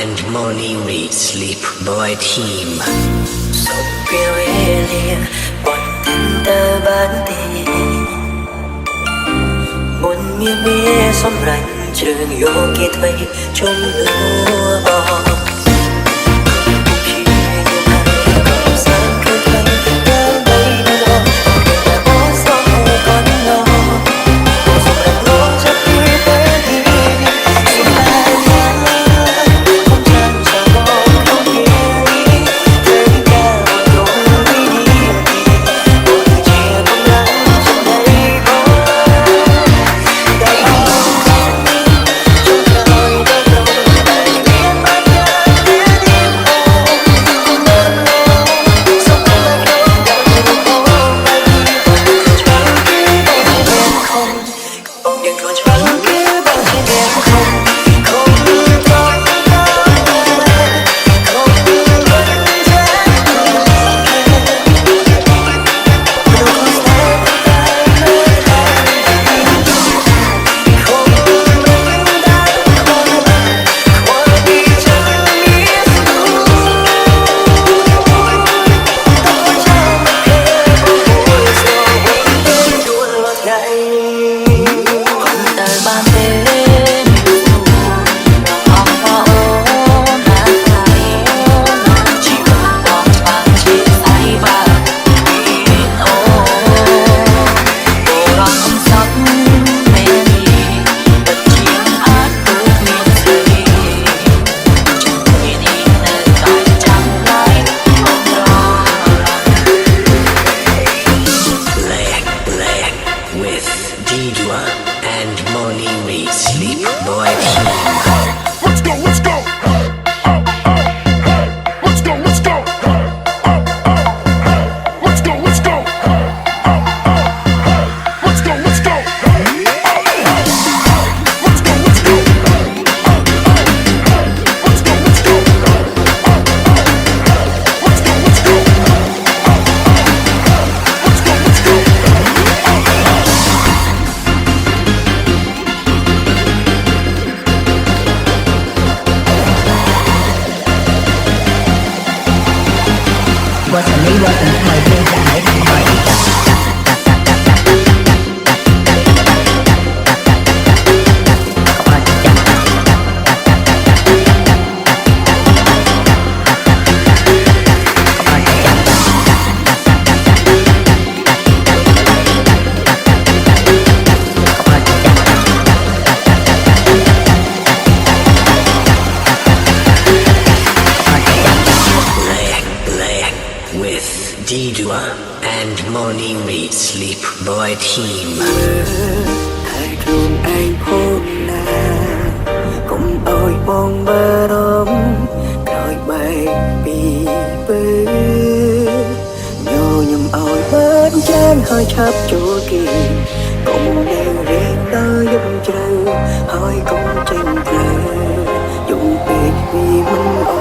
and Money Reed Sleep Boy Team សុខពេលវេលាបត់ទិនតើបានទេមុនមានមានសម្រាប់ជ្រឿងយកគេថ្មីជុំលោបងand Money Reed Sleep Boy Team Let's go, let's go. Let's go, let's go. Let's go, let's go. Let's go, let's go. Let's go, let's go. Let's go, let's go. Let's go, let's go. Let's go, let's go. Wasn't me, wasn't my dreams that made me party. with Didua and Money Reed Sleep Boy Team ហើយខ្លួនឯងភូមិណាកុំអោយបងបារម្ភក្រោយបែកពីពើញញឹមអោយបានចានហើយឆាប់ចូលគេកុំដែលរៀងដល់យប់ជ្រៅហើយកុំចេញផ្លូវយំពេកពីមិនអ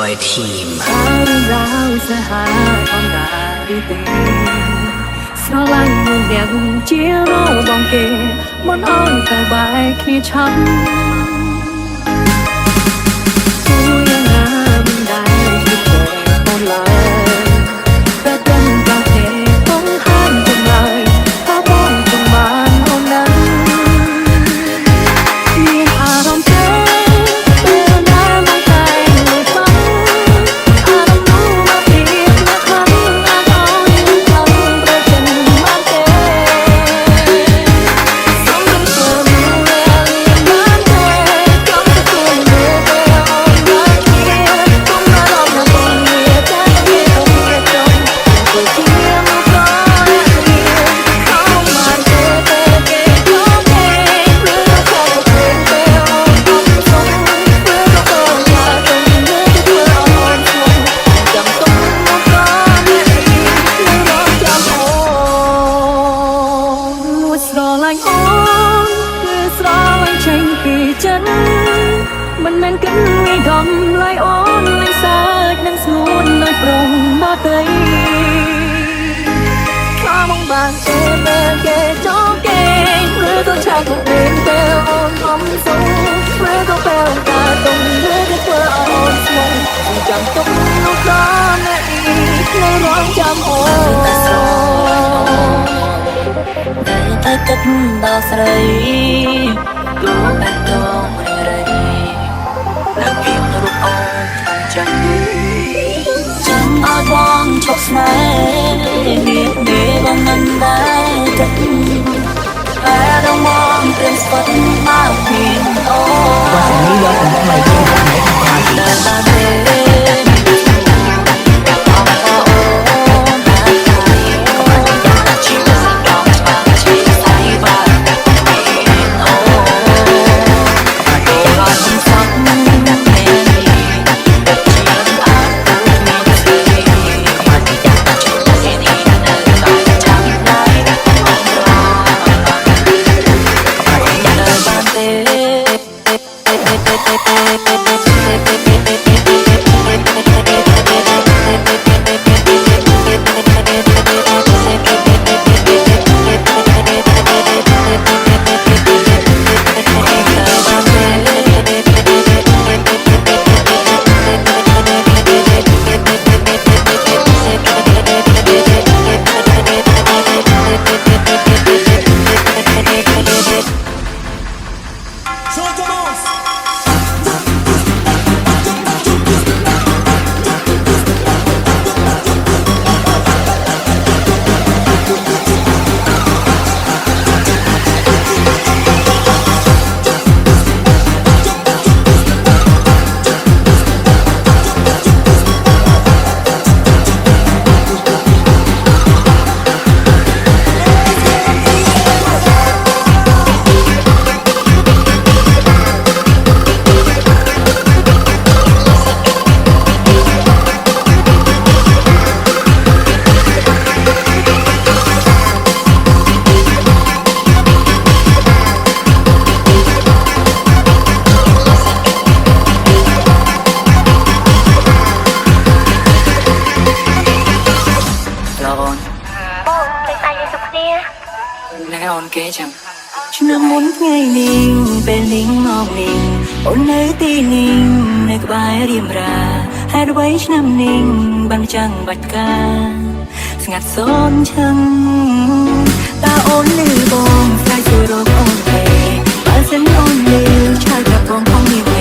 boy team រឿងរ៉ាវស្នេហាធម្មតាឬទេស្រឡាញ់មួយអ្នកជារបស់គេមិនអោយតែបែកគ្នាឆាប់គូយ៉ាងណាមិនដែលគិតទៅអូនឡើយតែដឹងតែគេต้องហានទៅឡើយថាបងចង់បានអូនนั้นមានអារម្មណ៍ទេពេលណាមកតែមួយฟังអារម្មណ៍នោះមកពីអ្នកខ្លាំងអាចអោយខ្លាំងប្រជិនមកទេសូមមិនធ្វើមើលបានទេចង់ទទួលមើលទៅអូនមកជាគុំរំលងបងងារតែគេទុំគេចង់ទៅជាមកក៏រៀនខំមកទេគេចូលគេឬក៏ទៅទៅអូនអត់សុំព្រោះក៏យ៉ាទៅមើលទៅអូនស្មោះចាំទុំមកក៏អ្នកនេះនៅរកចាំអូនមួយស្រឡាញ់អូនគឺស្រឡាញ់ចេញពីចិត្តមិនមែនគិតងាយដំឡៃអូនលេងសាច់នឹងស្ងួននៅប្រងមកទេខ្លាមកបានទេពេលគេចូលគេឬក៏ឆាក់ទៅពេលអូនអំសូរឬក៏ពេលតាតុងឬក៏ធ្វើអូនស្មោះចាំទុកនោះក៏អ្នកនេះនៅរងចាំអូនតែគិតដល់ស្រីទូតែដងរីឡើងពីរូបអូនចាំចាំឲ្យបងឈប់ស្នេហ៍នេះបងមិនដែរគិតតែដល់មកព្រមស្គាល់មកពីអូ វត្តនេះវត្តថ្មីជាងថ្ងៃថ្មីគេចាំឆ្នាំមុនថ្ងៃនេះពេលនេះមកនេះអូននៅទីនេះនៅក្បែររៀមរាហេតុអ្វីឆ្នាំនេះបានចាំងបាច់ការស្ងាត់សូនឈឹងតើអូនលឺបងស្ដាយជួយរកអូនទេបើសិនអូនលឺឆាយប្រាប់បងផងនេះ